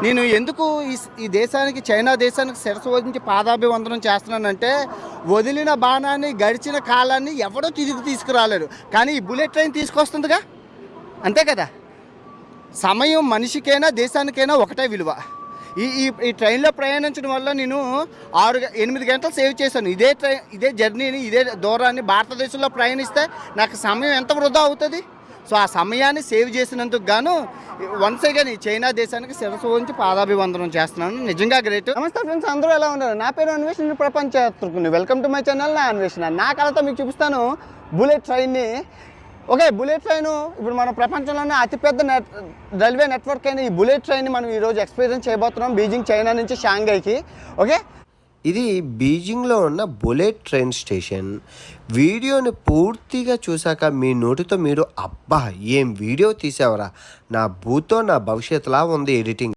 నేను ఎందుకు ఈ దేశానికి, చైనా దేశానికి శిరస్సు వదించి పాదాభివందనం చేస్తున్నానంటే, వదిలిన బాణాన్ని, గడిచిన కాలాన్ని ఎవడో తిరిగి తీసుకురాలేరు. కానీ ఈ బుల్లెట్ ట్రైన్ తీసుకొస్తుందిగా, అంతే కదా. సమయం మనిషికైనా దేశానికైనా ఒకటే విలువ. ఈ ఈ ఈ ట్రైన్లో ప్రయాణించడం వల్ల నేను 8 గంటలు సేవ్ చేశాను. ఇదే జర్నీని, ఇదే దూరాన్ని భారతదేశంలో ప్రయాణిస్తే నాకు సమయం ఎంత వృధా అవుతుంది. సో ఆ సమయాన్ని సేవ్ చేసినందుకు గాను వన్స్ అగైన్ ఈ చైనా దేశానికి శిరస్సు వంచి పాదాభివందనం చేస్తున్నాను. నిజంగా గ్రేట్. నమస్తే ఫ్రెండ్స్, అందరూ ఎలా ఉన్నారు? నా పేరు అన్వేషణ, ప్రపంచ యాత్రికుని. వెల్కమ్ టు మై ఛానల్, నా అన్వేషణ. నా కళతో మీకు చూపిస్తాను బుల్లెట్ ట్రైన్ని. ఓకే, బుల్లెట్ ట్రైన్ ఇప్పుడు మన ప్రపంచంలోనే అతిపెద్ద రైల్వే నెట్వర్క్ అయిన ఈ బుల్లెట్ ట్రైన్ని మనం ఈరోజు ఎక్స్పీరియన్స్ చేయబోతున్నాం, బీజింగ్ చైనా నుంచి షాంఘైకి. ఓకే, ఇది బీజింగ్లో ఉన్న బుల్లెట్ ట్రైన్ స్టేషన్. వీడియోని పూర్తిగా చూశాక మీ నోటితో మీరు, అబ్బా ఏం వీడియో తీసావరా, నా భూతో నా భవిష్యత్తులా ఉంది ఎడిటింగ్.